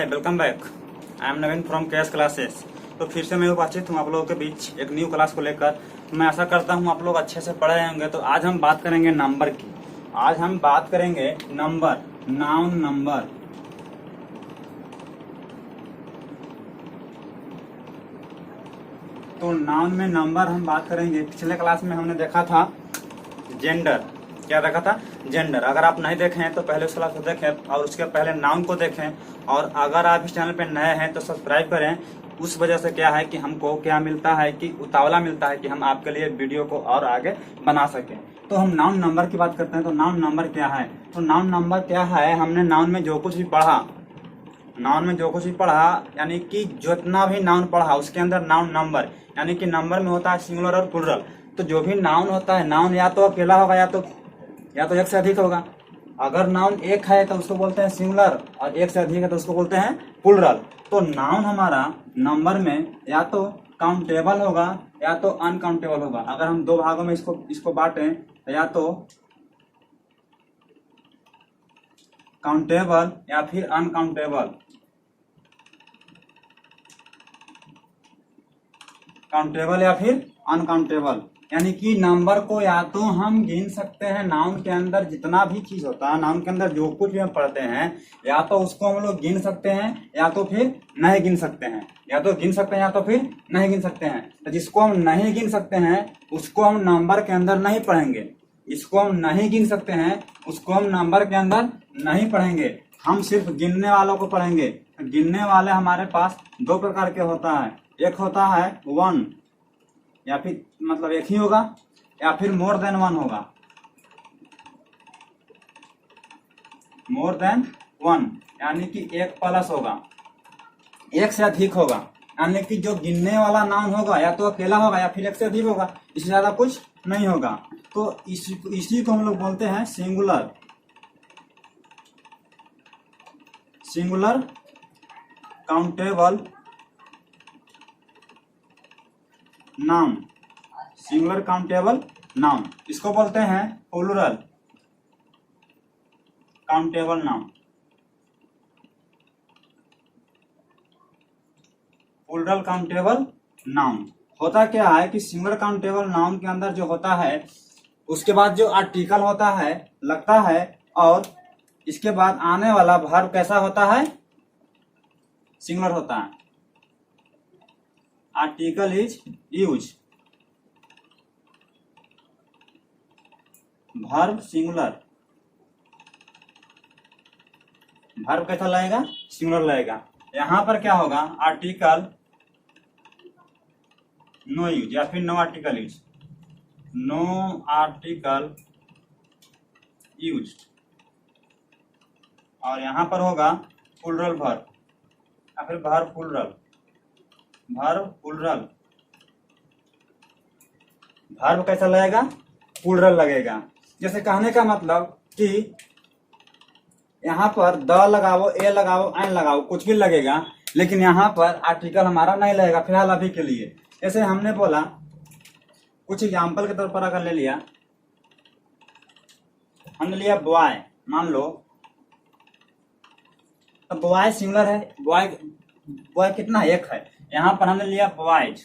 Welcome back. I am Naveen from KS classes. तो फिर से मैं उपस्थित हूँ आप लोगों के बीच एक न्यू क्लास को लेकर। मैं आशा करता हूँ आप लोग अच्छे से पढ़े होंगे। तो आज हम बात करेंगे नंबर की। आज हम बात करेंगे नंबर, नाउन नंबर। तो नाउन में नंबर हम बात करेंगे। पिछले क्लास में हमने देखा था जेंडर। क्या देखा था? जेंडर। अगर आप नहीं देखे हैं तो पहले उस क्लास को देखें और उसके पहले नाउन को देखें। और अगर आप इस चैनल पे नए हैं तो सब्सक्राइब करें। उस वजह से क्या है कि हमको क्या मिलता है कि उतावला मिलता है कि हम आपके लिए वीडियो को और आगे बना सकें। तो हम नाउन नंबर की बात करते हैं। तो नाउन नंबर क्या है? तो नाउन नंबर क्या है? हमने नाउन में जो कुछ भी पढ़ा, नाउन में जो कुछ भी पढ़ा यानी कि जितना भी नाउन पढ़ा उसके अंदर नाउन नंबर, यानी कि नंबर में होता है सिंगुलर और प्लुरल। तो जो भी नाउन होता है, नाउन या तो अकेला होगा या तो एक से अधिक होगा। अगर नाउन एक है तो उसको बोलते हैं सिंगुलर और एक से अधिक है तो उसको बोलते हैं प्लुरल। तो नाउन हमारा नंबर में या तो काउंटेबल होगा या तो अनकाउंटेबल होगा। अगर हम दो भागों में इसको बांटें तो या तो काउंटेबल या फिर अनकाउंटेबल। काउंटेबल या फिर अनकाउंटेबल, यानी कि नंबर को या तो हम गिन सकते हैं। नाउन के अंदर जितना भी चीज होता है, नाउन के अंदर जो कुछ भी हम पढ़ते हैं, या तो उसको हम लोग गिन सकते हैं या तो फिर नहीं गिन सकते हैं। या तो गिन सकते हैं या तो फिर नहीं गिन सकते हैं। तो जिसको हम नहीं गिन सकते हैं उसको हम नंबर के अंदर नहीं पढ़ेंगे। जिसको हम नहीं गिन सकते हैं उसको हम नंबर के अंदर नहीं पढ़ेंगे। हम सिर्फ गिनने वालों को पढ़ेंगे। गिनने वाले हमारे पास दो प्रकार के होता है। एक होता है वन, या फिर मतलब एक ही होगा, या फिर मोर देन वन होगा। मोर देन वन यानी कि एक प्लस होगा, एक से अधिक होगा। यानी कि जो गिनने वाला नाउन होगा या तो अकेला होगा या फिर एक से अधिक होगा, इससे ज्यादा कुछ नहीं होगा। तो इसी को हम लोग बोलते हैं singular. Singular countable noun. Singular countable noun, इसको बोलते हैं plural countable noun. Plural countable noun होता क्या है कि सिंगुलर काउंटेबल नाउन के अंदर जो होता है उसके बाद जो आर्टिकल होता है लगता है, और इसके बाद आने वाला वर्ब कैसा होता है? सिंगुलर होता है। Article is use, verb singular. Verb कैसा लगेगा? सिंगुलर लगेगा। यहां पर क्या होगा? आर्टिकल नो यूज या फिर no article use. No article use. और यहां पर होगा प्लुरल वर्ब या फिर verb plural. Verb plural. Verb कैसा लगेगा? प्लुरल लगेगा। जैसे कहने का मतलब कि यहाँ पर द लगाओ, ए लगाओ, एन लगाओ, कुछ भी लगेगा, लेकिन यहाँ पर आर्टिकल हमारा नहीं लगेगा फिलहाल अभी के लिए। जैसे हमने बोला, कुछ एग्जाम्पल के तौर पर अगर ले लिया, हमने लिया बॉय, मान लो तो बॉय सिंगुलर है। बॉय कितना? एक है। यहाँ पर हमने लिया बॉयज,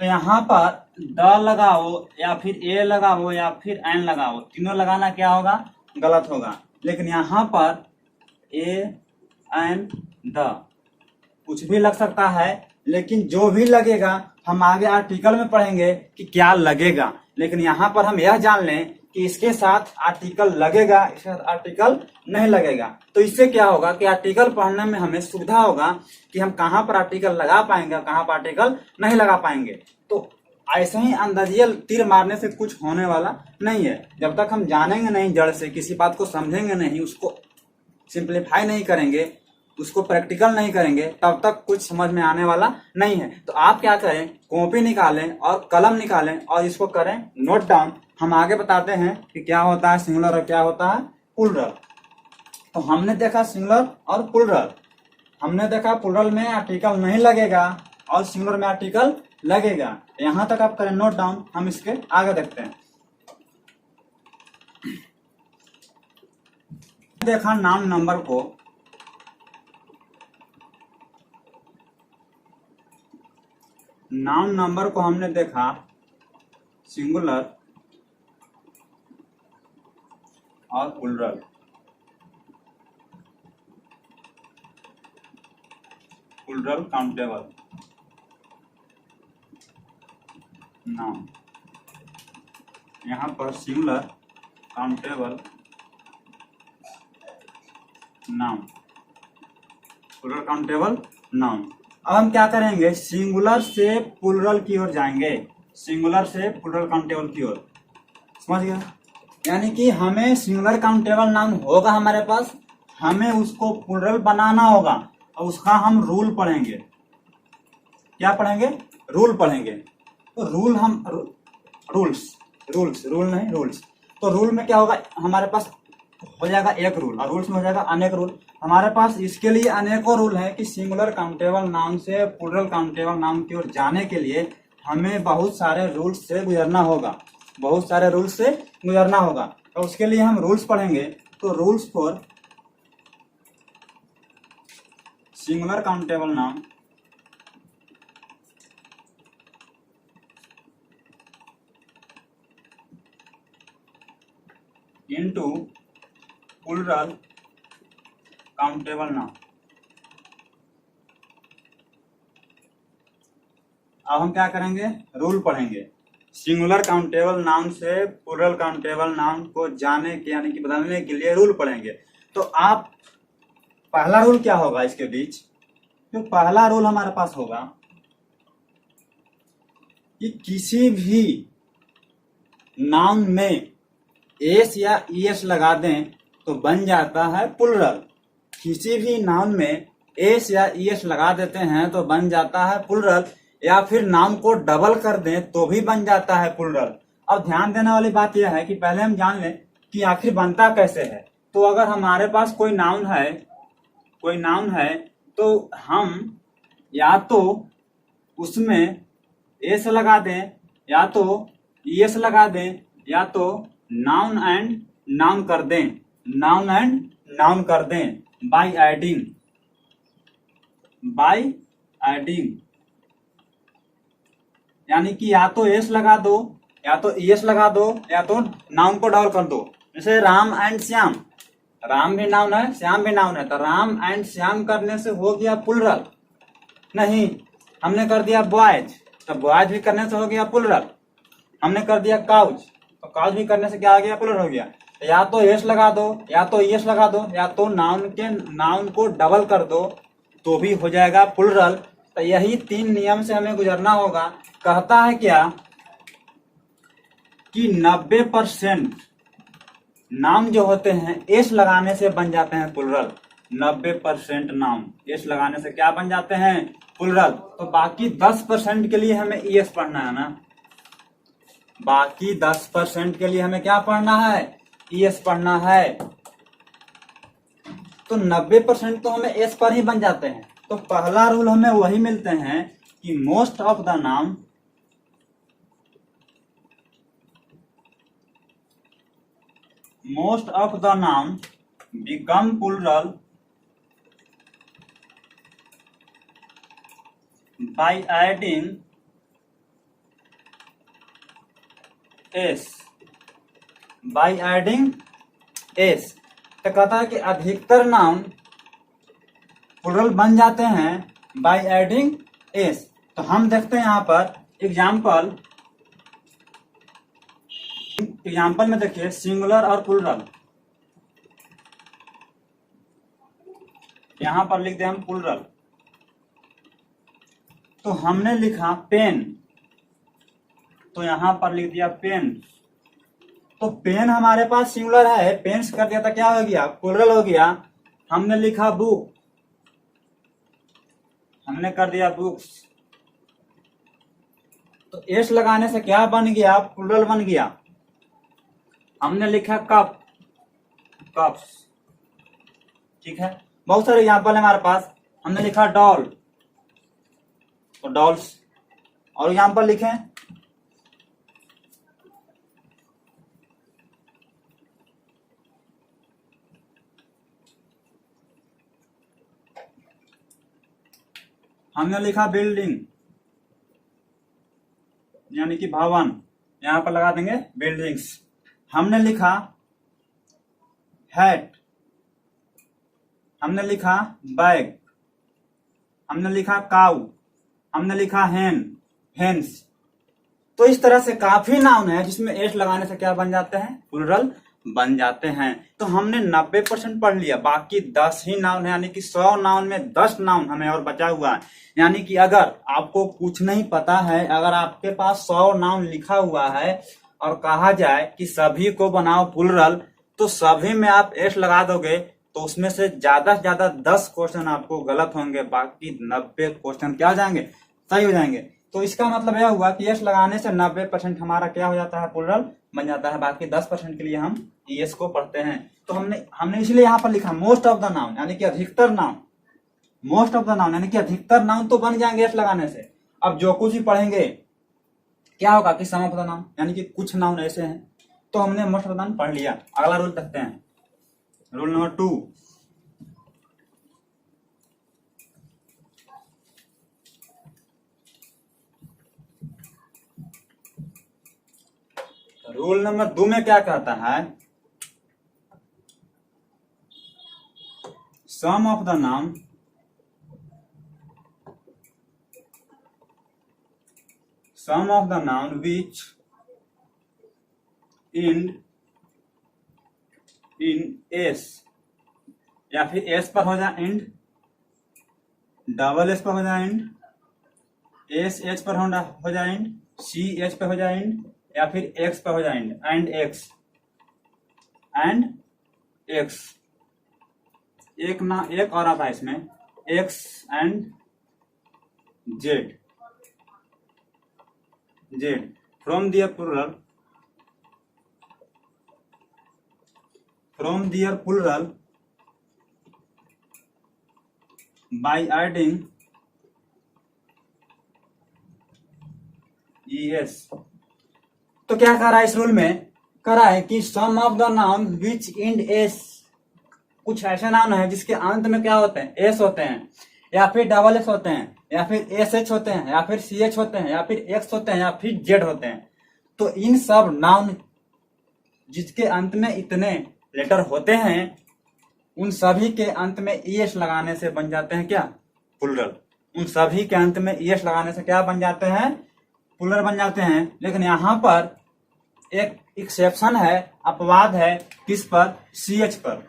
तो यहाँ पर द लगाओ या फिर ए लगाओ या फिर एन लगाओ, तीनों लगाना क्या होगा? गलत होगा। लेकिन यहाँ पर ए एन द कुछ भी लग सकता है, लेकिन जो भी लगेगा हम आगे आर्टिकल में पढ़ेंगे कि क्या लगेगा। लेकिन यहाँ पर हम यह जान लें कि इसके साथ आर्टिकल लगेगा, इसके साथ आर्टिकल नहीं लगेगा। तो इससे क्या होगा कि आर्टिकल पढ़ने में हमें सुविधा होगा कि हम कहाँ पर आर्टिकल लगा पाएंगे और कहाँ पर आर्टिकल नहीं लगा पाएंगे। तो ऐसे ही अंदाजिया तीर मारने से कुछ होने वाला नहीं है। जब तक हम जानेंगे नहीं जड़ से, किसी बात को समझेंगे नहीं, उसको सिंप्लीफाई नहीं करेंगे, उसको प्रैक्टिकल नहीं करेंगे, तब तक कुछ समझ में आने वाला नहीं है। तो आप क्या करें? कॉपी निकालें और कलम निकालें और इसको करें नोट डाउन। हम आगे बताते हैं कि क्या होता है सिंगुलर और क्या होता है प्लुरल। तो हमने देखा सिंगुलर और प्लुरल। हमने देखा प्लुरल में आर्टिकल नहीं लगेगा और सिंगुलर में आर्टिकल लगेगा। यहां तक आप करें नोट डाउन। हम इसके आगे देखते हैं। देखा नाउन नंबर को, नाउन नंबर को हमने देखा सिंगुलर और प्लूरल। प्लूरल काउंटेबल नाउन, यहाँ पर singular countable noun, plural countable noun. अब हम क्या करेंगे, सिंगुलर से प्लूरल की ओर जाएंगे, सिंगुलर से प्लूरल काउंटेबल की ओर। समझ गया? यानी कि हमें सिंगुलर काउंटेबल नाउन होगा हमारे पास, हमें उसको प्लूरल बनाना होगा और उसका हम रूल पढ़ेंगे। क्या पढ़ेंगे? रूल पढ़ेंगे। तो रूल हम रूल नहीं रूल्स। तो रूल में क्या होगा, हमारे पास हो जाएगा एक रूल और रूल्स में हो जाएगा अनेक रूल। हमारे पास इसके लिए अनेकों रूल है कि सिंगुलर काउंटेबल नाउन से प्लूरल काउंटेबल नाउन की ओर जाने के लिए हमें बहुत सारे रूल्स से गुजरना होगा, बहुत सारे रूल्स से गुजरना होगा। तो उसके लिए हम रूल्स पढ़ेंगे। तो rules for singular countable noun into plural countable noun. अब हम क्या करेंगे, रूल पढ़ेंगे। सिंगुलर काउंटेबल नाउन से प्लूरल काउंटेबल नाउन को जाने के यानी कि बदलने के लिए रूल पढ़ेंगे। तो आप पहला रूल क्या होगा इसके बीच, तो पहला रूल हमारे पास होगा कि किसी भी नाउन में एस या ईएस लगा दें तो बन जाता है प्लूरल। किसी भी नाउन में एस या ईएस लगा देते हैं तो बन जाता है प्लूरल, या फिर नाउन को डबल कर दें तो भी बन जाता है प्लूरल। अब ध्यान देने वाली बात यह है कि पहले हम जान लें कि आखिर बनता कैसे है। तो अगर हमारे पास कोई नाउन है तो हम या तो उसमें एस लगा दें, या तो ईएस लगा दें, या तो नाउन एंड नाउन कर दें, नाउन एंड नाउन कर दें बाय एडिंग। यानी कि या तो एस लगा दो, या तो ईएस लगा दो, या तो नाउन को डबल कर दो। जैसे राम एंड श्याम, राम भी नाउन है, श्याम भी नाउन है, तो राम एंड श्याम करने से हो गया प्लूरल। नहीं, हमने कर दिया बॉयज, तो बॉयज भी करने से हो गया प्लूरल। हमने कर दिया काउच, तो काउच भी करने से क्या आ गया, प्लूरल हो गया। तो या तो एस लगा दो, या तो ईएस लगा दो, या तो नाउन को डबल कर दो तो भी हो जाएगा प्लूरल। तो यही 3 नियम से हमें गुजरना होगा। कहता है क्या कि 90% नाउन जो होते हैं एस लगाने से बन जाते हैं प्लूरल। 90% नाउन एस लगाने से क्या बन जाते हैं, प्लूरल। तो बाकी 10% के लिए हमें ईएस पढ़ना है ना, बाकी 10% के लिए हमें क्या पढ़ना है, ईएस पढ़ना है। तो 90% तो हमें एस पर ही बन जाते हैं। तो पहला रूल हमें वही मिलते हैं कि most of the noun become plural by adding s. तो कहता है कि अधिकतर नाउन प्लूरल बन जाते हैं बाय एडिंग एस। तो हम देखते हैं यहाँ पर एग्जाम्पल में देखिए सिंगुलर और प्लूरल। यहां पर लिख दे हम प्लूरल, तो हमने लिखा पेन, तो यहां पर लिख दिया पेन। तो पेन हमारे पास सिंगुलर है, पेन्स कर दिया था, क्या हो गया, प्लूरल हो गया। हमने लिखा बुक, हमने कर दिया बुक्स, तो एस लगाने से क्या बन गया, प्लूरल बन गया। हमने लिखा कप, कप्स, ठीक है। बहुत सारे एग्जाम्पल है हमारे पास। हमने लिखा डॉल, तो डॉल्स। और एग्जाम्पल लिखे हमने लिखा बिल्डिंग, यानी कि भवन, यहाँ पर लगा देंगे बिल्डिंग्स। हमने लिखा हैट, हमने लिखा बैग, हमने लिखा काउ, हमने लिखा हेन्स। तो इस तरह से काफी नाउन है जिसमें एस लगाने से क्या बन जाते हैं, प्लूरल बन जाते हैं। तो हमने 90% पढ़ लिया, बाकी 10 ही नाउन है, यानी कि 100 नाउन में 10 नाउन हमें और बचा हुआ है। यानी कि अगर आपको कुछ नहीं पता है, अगर आपके पास 100 नाउन लिखा हुआ है और कहा जाए कि सभी को बनाओ प्लूरल, तो सभी में आप एस लगा दोगे तो उसमें से ज्यादा 10 क्वेश्चन आपको गलत होंगे, बाकी 90 क्वेश्चन क्या हो जाएंगे, सही हो जाएंगे। तो इसका मतलब यह हुआ कि एस लगाने से 90% हमारा क्या हो जाता है, प्लूरल बन जाता है। बाकी 10% के लिए हम ईएस को पढ़ते हैं। तो हमने इसलिए यहाँ पर लिखा मोस्ट ऑफ द नाउन, यानी कि अधिकतर noun, most of the noun यानी कि अधिकतर नाउन तो बन जाएंगे एस लगाने से। अब जो कुछ भी पढ़ेंगे क्या होगा कि सम ऑफ द नाउन, यानी कि कुछ नाउन ऐसे हैं। तो हमने मोस्ट ऑफ द नाउन पढ़ लिया। अगला रूल देखते हैं, रूल नंबर 2। रूल नंबर 2 में क्या कहता है, some of the noun which in S, या फिर एस पर हो जाए एंड, डबल एस पर हो जाए एंड, एस एच पर हो जाए एंड, सी एच पर हो जाए एंड, या फिर एक्स पर हो जाए एंड एक्स एक और आता है इसमें, x and z from their plural by adding es. तो क्या कर रहा है इस रूल में, कर रहा है कि some of the noun which end S, कुछ ऐसे नाउन है जिसके अंत में क्या होते हैं, एस होते हैं, या फिर डबल एस होते हैं, या फिर एस एच होते हैं, या फिर सी एच होते हैं, या फिर एक्स होते हैं, या फिर जेड होते हैं। तो इन सब नाउन जिसके अंत में इतने लेटर होते हैं, उन सभी के अंत में ईएस लगाने से बन जाते हैं क्या, प्लूरल। उन सभी के अंत में ईएस लगाने से क्या बन जाते हैं, प्लूरल बन जाते हैं। लेकिन यहाँ पर एक एक्सेप्शन है, अपवाद है, किस पर, सी एच पर।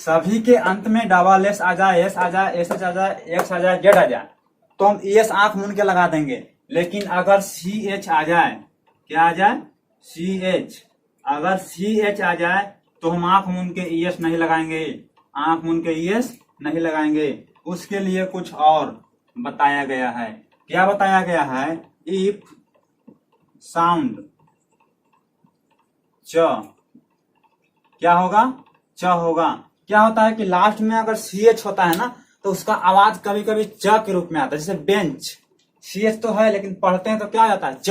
सभी के अंत में डबल एस आ जाए, एस आ जाए, एस एच आ जाए, एक्स आ जाए, जेड आ जाए, तो हम ईएस आंख मूंद के लगा देंगे। लेकिन अगर सी एच आ जाए, क्या आ जाए, सी एच, अगर सी एच आ जाए तो हम आंख मूंद के ईएस नहीं लगाएंगे, आंख मूंद के ईएस नहीं लगाएंगे। उसके लिए कुछ और बताया गया है। क्या बताया गया है, इफ साउंड च, क्या होगा, च होगा। क्या होता है कि लास्ट में अगर सी एच होता है ना, तो उसका आवाज कभी कभी च के रूप में आता है। जैसे बेंच, सी एच तो है लेकिन पढ़ते हैं तो क्या हो जाता है, च,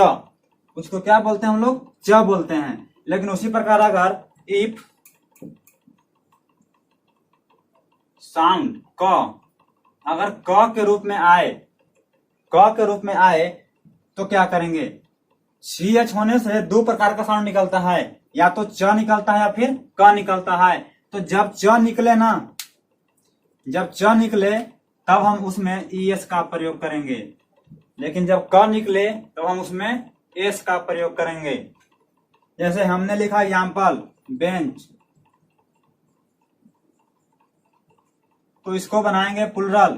उसको क्या बोलते हैं हम लोग, च बोलते हैं। लेकिन उसी प्रकार अगर इफ साउंड क, अगर क के रूप में आए, क के रूप में आए तो क्या करेंगे, सी एच होने से दो प्रकार का साउंड निकलता है, या तो च निकलता है या फिर क निकलता है। तो जब च निकले ना, जब च निकले तब हम उसमें ईएस का प्रयोग करेंगे, लेकिन जब क निकले तब हम उसमें एस का प्रयोग करेंगे। जैसे हमने लिखा एग्जाम्पल बेंच, तो इसको बनाएंगे प्लूरल,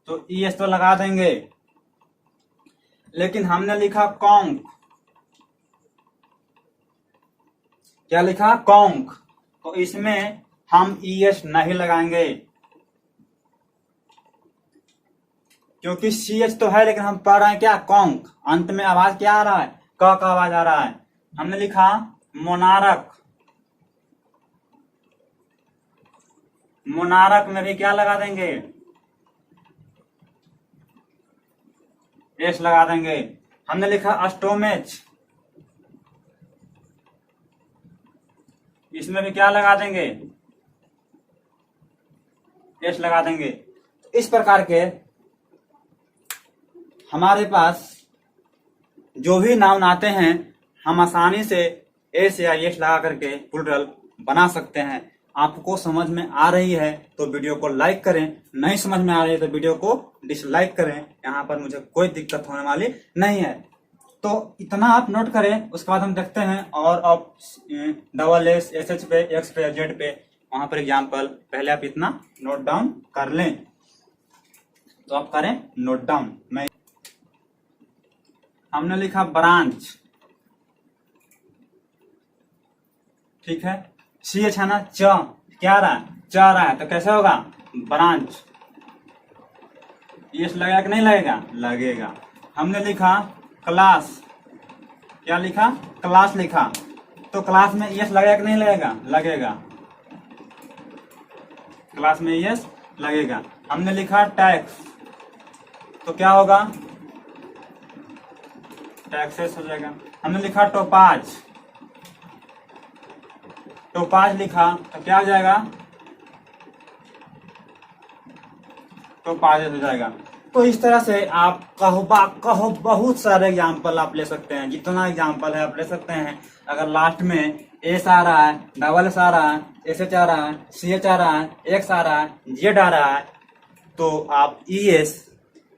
तो ईएस तो लगा देंगे। लेकिन हमने लिखा कॉन्क, क्या लिखा, कॉन्क, तो इसमें हम ईएस नहीं लगाएंगे, क्योंकि सी एच तो है लेकिन हम पढ़ रहे हैं क्या, कॉन्क। अंत में आवाज क्या आ रहा है, क का आवाज आ रहा है। हमने लिखा मोनारक, मोनारक में भी क्या लगा देंगे, एस लगा देंगे। हमने लिखा स्टोमेच, इसमें भी क्या लगा देंगे, एस लगा देंगे। इस प्रकार के हमारे पास जो भी नाउन आते हैं हम आसानी से एस या एस लगा करके प्लूरल बना सकते हैं। आपको समझ में आ रही है तो वीडियो को लाइक करें, नहीं समझ में आ रही है तो वीडियो को डिसलाइक करें। यहाँ पर मुझे कोई दिक्कत होने वाली नहीं है। तो इतना आप नोट करें, उसके बाद हम देखते हैं और अब डबल एस, एस एच पे, एक्स पे, जेड पे, वहां पर एग्जाम्पल। पहले आप इतना नोट डाउन कर लें, तो आप करें नोट डाउन। मैं हमने लिखा ब्रांच, ठीक है, सी एच है ना, च क्या रहा है, च रहा है, तो कैसे होगा ब्रांच। यस लगेगा कि नहीं लगेगा, लगेगा। हमने लिखा क्लास, क्या लिखा, क्लास लिखा, तो क्लास में यस लगेगा कि नहीं लगेगा, लगेगा, क्लास में यस लगेगा। हमने लिखा टैक्स, तो क्या होगा, टैक्सेस हो जाएगा। हमने लिखा टोपाज, टोपाज लिखा तो क्या हो जाएगा, टोपाज हो जाएगा। तो इस तरह से आप कहो बहुत सारे एग्जाम्पल आप ले सकते हैं, जितना एग्जाम्पल है आप ले सकते हैं। अगर लास्ट में एस आ रहा है, डबल एस आ रहा है, एस एच आ रहा है, सी एच आ रहा है, एक्स आ रहा है, जेड आ रहा है, तो आप ई एस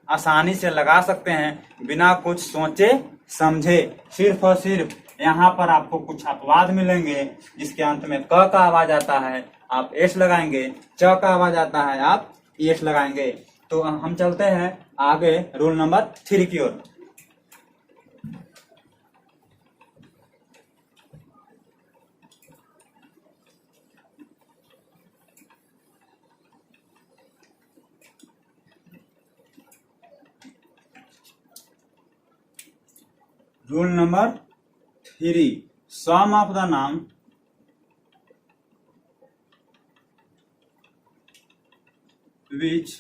आसानी से लगा सकते हैं बिना कुछ सोचे समझे। सिर्फ और सिर्फ यहाँ पर आपको कुछ अपवाद मिलेंगे जिसके अंत में क का आवाज आता है, आप एस लगाएंगे, च का आवाज आता है, आप एस लगाएंगे। तो हम चलते हैं आगे रूल नंबर 3 की ओर। Rule number 3, some of the noun which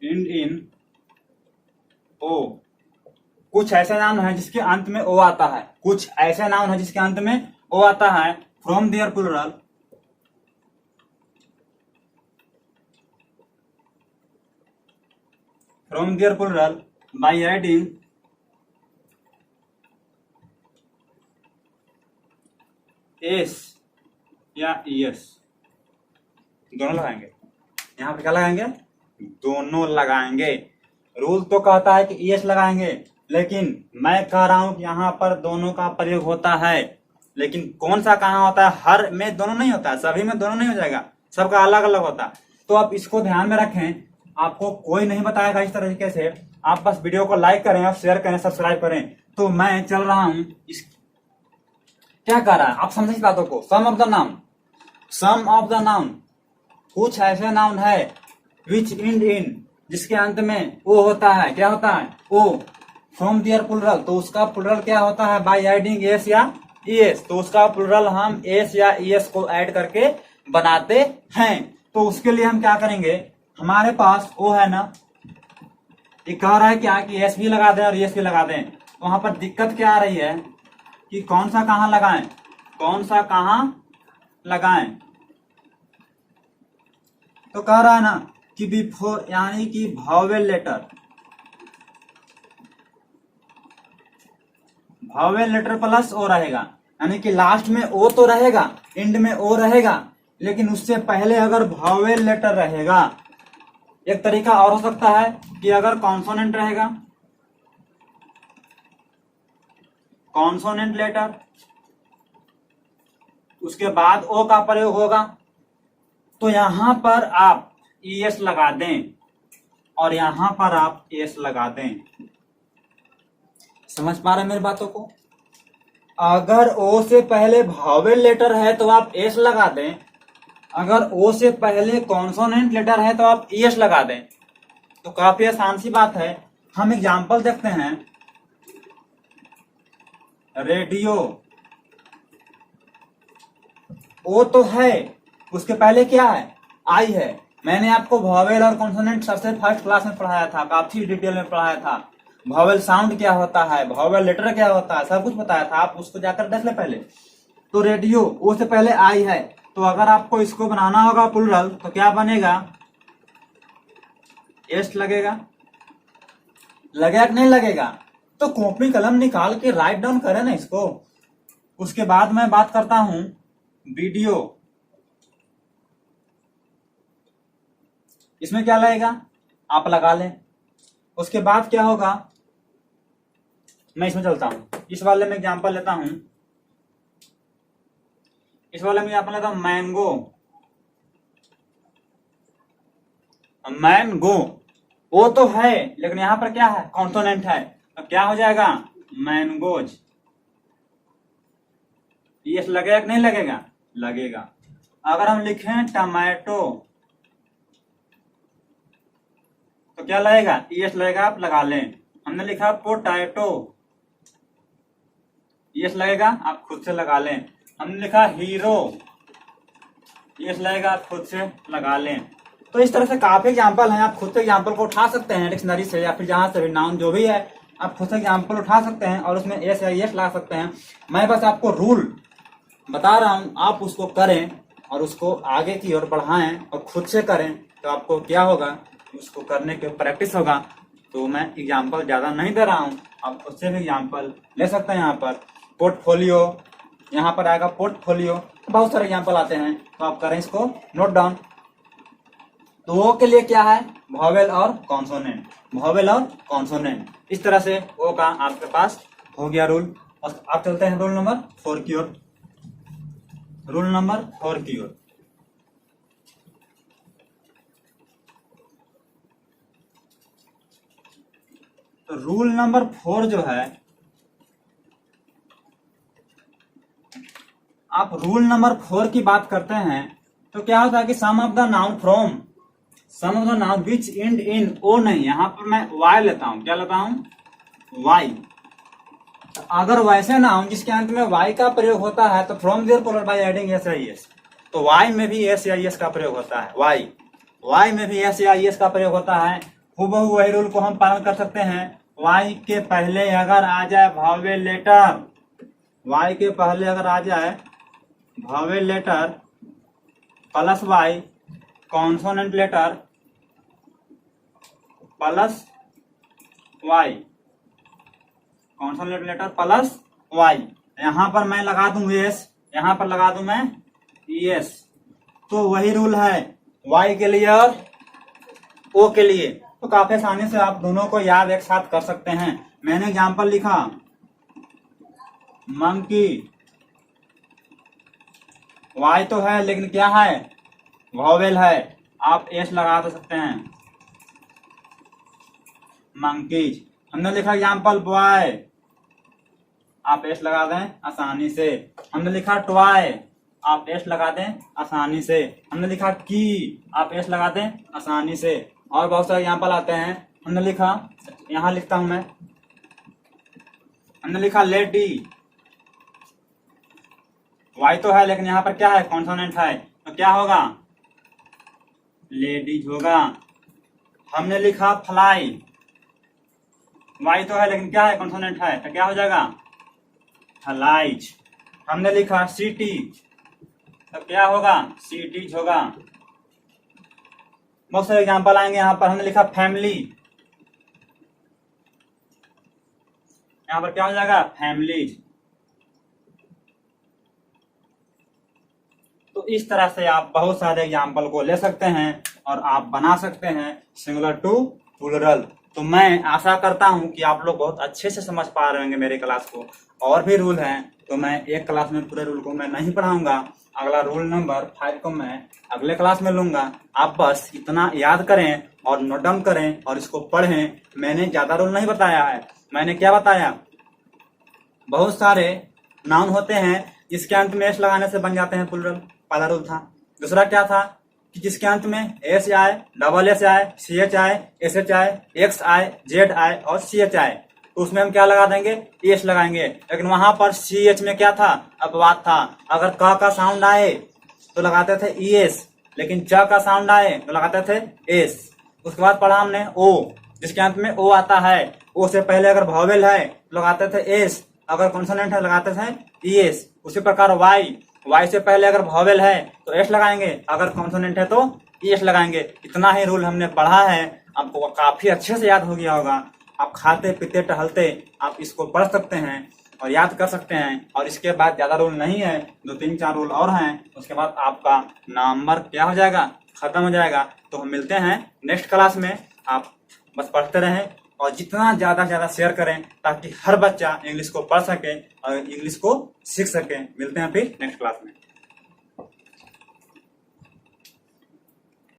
end in O. कुछ ऐसे नाउन है जिसके अंत में ओ आता है, कुछ ऐसे नाउन है जिसके अंत में ओ आता है। From their plural, from their plural by adding s या एस, दोनों लगाएंगे। यहाँ पे क्या लगाएंगे, दोनों लगाएंगे। रूल तो कहता है कि एस लगाएंगे, लेकिन मैं कह रहा हूं कि यहाँ पर दोनों का प्रयोग होता है। लेकिन कौन सा कहाँ होता है, हर में दोनों नहीं होता है, सभी में दोनों नहीं हो जाएगा, सबका अलग अलग होता है। तो आप इसको ध्यान में रखें, आपको कोई नहीं बताएगा इस तरीके से। आप बस वीडियो को लाइक करें, आप शेयर करें, सब्सक्राइब करें। तो मैं चल रहा हूं इस क्या कर रहा है, आप समझे इस बातों को। Some of the noun, some of the noun, कुछ ऐसे नाउन है विच एंड इन, जिसके अंत में ओ होता है, क्या होता है, ओ। फ्रॉम देयर प्लूरल, तो उसका प्लूरल क्या होता है, बाय एडिंग एस या एस, तो उसका प्लूरल हम एस या एस को ऐड करके बनाते हैं। तो उसके लिए हम क्या करेंगे, हमारे पास ओ है ना, ये कह रहा है क्या कि एस भी लगा दें और एस भी लगा दें। वहां पर दिक्कत क्या आ रही है कि कौन सा कहां लगाएं, कौन सा कहां लगाएं। तो कह रहा है ना कि बिफोर, यानी कि vowel letter, vowel letter plus o रहेगा, यानी कि लास्ट में ओ तो रहेगा, एंड में ओ रहेगा, लेकिन उससे पहले अगर वॉवेल लेटर रहेगा। एक तरीका और हो सकता है कि अगर कॉन्सोनेंट रहेगा, कॉन्सोनेंट लेटर, उसके बाद ओ का प्रयोग होगा, तो यहां पर आप एस लगा दें और यहां पर आप एस लगा दें। समझ पा रहे हैं मेरी बातों को। अगर ओ से पहले वॉवेल लेटर है तो आप एस लगा दें, अगर ओ से पहले कॉन्सोनेंट लेटर है तो आप एस लगा दें। तो काफी आसान सी बात है। हम एग्जांपल देखते हैं। रेडियो, ओ तो है, उसके पहले क्या है, आई है। मैंने आपको वॉवेल और कॉन्सोनेंट सबसे फर्स्ट क्लास में पढ़ाया था, काफी डिटेल में पढ़ाया था। वॉवेल साउंड क्या होता है, वॉवेल लेटर क्या होता है, सब कुछ बताया था, आप उसको जाकर देख ले पहले। तो रेडियो, ओ से पहले आई है, तो अगर आपको इसको बनाना होगा प्लूरल तो क्या बनेगा, एस लगेगा। लगेगा कि नहीं लगेगा? तो कॉपी कलम निकाल के राइट डाउन करें ना इसको। उसके बाद मैं बात करता हूं वीडियो। इसमें क्या लगेगा आप लगा लें। उसके बाद क्या होगा, मैं इसमें चलता हूं, इस वाले में एग्जांपल लेता हूं, इस वाले में एग्जांपल लेता हूं मैंगो। मैंगो वो तो है, लेकिन यहां पर क्या है, कॉन्सोनेंट है, तो क्या हो जाएगा मैंगोज। ये लगेगा कि नहीं लगेगा? लगेगा। अगर हम लिखें टमाटो तो क्या लगेगा, यस लगेगा, आप लगा लें। हमने लिखा पोटैटो, यस लगेगा, आप खुद से लगा लें। हमने लिखा हीरो, यस लगेगा, आप खुद से लगा लें। तो इस तरह से काफी एग्जाम्पल हैं, आप खुद से एग्जाम्पल को उठा सकते हैं डिक्शनरी से या फिर जहां से भी, नाउन जो भी है आप खुद से एग्जाम्पल उठा सकते हैं और उसमें एस या यस ला सकते हैं। मैं बस आपको रूल बता रहा हूं, आप उसको करें और उसको आगे की ओर बढ़ाएं और खुद से करें, तो आपको क्या होगा, उसको करने के प्रैक्टिस होगा। तो मैं एग्जाम्पल ज्यादा नहीं दे रहा हूं, आप खुद से भी एग्जाम्पल ले सकते हैं। यहाँ पर पोर्टफोलियो, यहाँ पर आएगा पोर्टफोलियो, बहुत सारे एग्जाम्पल आते हैं, तो आप करें इसको नोट डाउन। तो वो के लिए क्या है, वॉवेल और कॉन्सोनेंट, वॉवेल और कॉन्सोनेंट। इस तरह से वो का आपके पास हो गया रूल। और आप चलते हैं रूल नंबर 4 की ओर। रूल नंबर 4 की ओर, तो रूल नंबर 4 जो है, आप रूल नंबर 4 की बात करते हैं तो क्या होता है कि some of the noun from, some of the noun which end in O नहीं, यहां पर मैं वाई लेता हूं, क्या लेता हूं, वाई। अगर वैसे नाउन जिसके अंत में वाई का प्रयोग होता है तो from their followed by adding s या एस, तो वाई में भी एस या एस का प्रयोग होता है, वाई में भी एस या एस का प्रयोग होता है। हूबहू वही रूल को हम पालन कर सकते हैं। वाई के पहले अगर आ जाए वॉवेल लेटर, वाई के पहले अगर आ जाए vowel letter plus y, consonant letter plus y, consonant letter plus y, यहां पर मैं लगा दूं एस, यहां पर लगा दूं मैं एस। तो वही रूल है वाई के लिए और ओ के लिए। तो काफी आसानी से आप दोनों को याद एक साथ कर सकते हैं। मैंने एग्जांपल लिखा मंकी, वाई तो है लेकिन क्या है, वॉवेल है, आप एस लगा दे सकते हैं, मंकीज। हमने लिखा एग्जांपल बॉय, आप एस लगा दें आसानी से। हमने लिखा टॉय, आप एस लगा दें आसानी से। हमने लिखा की, आप एस लगा दें आसानी से। और बहुत सारे एग्जांपल आते हैं। हमने लिखा, यहां लिखता हूं मैं, हमने लिखा लेडी, वाई तो है लेकिन यहाँ पर क्या है, कॉन्सोनेंट है, तो क्या होगा, लेडीज होगा। हमने लिखा फ्लाई, वाई तो है लेकिन क्या है, कॉन्सोनेंट है, तो क्या हो जाएगा, फ्लाइज। हमने लिखा सिटी, तो क्या होगा, सिटीज होगा। बहुत सारे एग्जांपल आएंगे यहाँ पर। हमने लिखा फैमिली, यहाँ पर क्या हो जाएगा, फैमिलीज। तो इस तरह से आप बहुत सारे एग्जाम्पल को ले सकते हैं और आप बना सकते हैं सिंगुलर टू प्लूरल। तो मैं आशा करता हूं कि आप लोग बहुत अच्छे से समझ पा रहे होंगे मेरे क्लास को। और भी रूल हैं तो मैं एक क्लास में पूरे रूल को मैं नहीं पढ़ाऊंगा, अगला रूल नंबर 5 को मैं अगले क्लास में लूंगा। आप बस इतना याद करें और नोट डाउन करें और इसको पढ़ें। मैंने ज्यादा रूल नहीं बताया है, मैंने क्या बताया, बहुत सारे नाउन होते हैं जिसके अंत में एस लगाने से बन जाते हैं प्लूरल, पहला रूल था। दूसरा क्या था कि जिसके अंत में एस आए, डबल एस आए, सी एच आए, एस एच आए, एक्स आए, जेड आए और सी एच आए, तो उसमें हम क्या लगा देंगे, एस लगाएंगे। लेकिन वहां पर सी एच में क्या था, अपवाद था। अगर क का साउंड आए तो लगाते थे ई एस, लेकिन च का साउंड आए तो लगाते थे एस। उसके बाद पढ़ा हमने ओ, जिसके अंत में ओ आता है, ओ से पहले अगर वॉवेल है तो लगाते थे एस, अगर कॉन्सोनेंट है लगाते थे ई एस। उसी प्रकार वाई, वाई से पहले अगर वॉवेल है तो एस लगाएंगे, अगर कॉन्सोनेंट है तो ई एस लगाएंगे। इतना ही रूल हमने पढ़ा है, आपको काफी अच्छे से याद हो गया होगा। आप खाते पीते टहलते आप इसको पढ़ सकते हैं और याद कर सकते हैं। और इसके बाद ज्यादा रूल नहीं है, 2-3-4 रूल और हैं, उसके बाद आपका नंबर क्या हो जाएगा, खत्म हो जाएगा। तो हम मिलते हैं नेक्स्ट क्लास में। आप बस पढ़ते रहें और जितना ज्यादा से ज्यादा शेयर करें ताकि हर बच्चा इंग्लिश को पढ़ सके और इंग्लिश को सीख सके। मिलते हैं फिर नेक्स्ट क्लास में।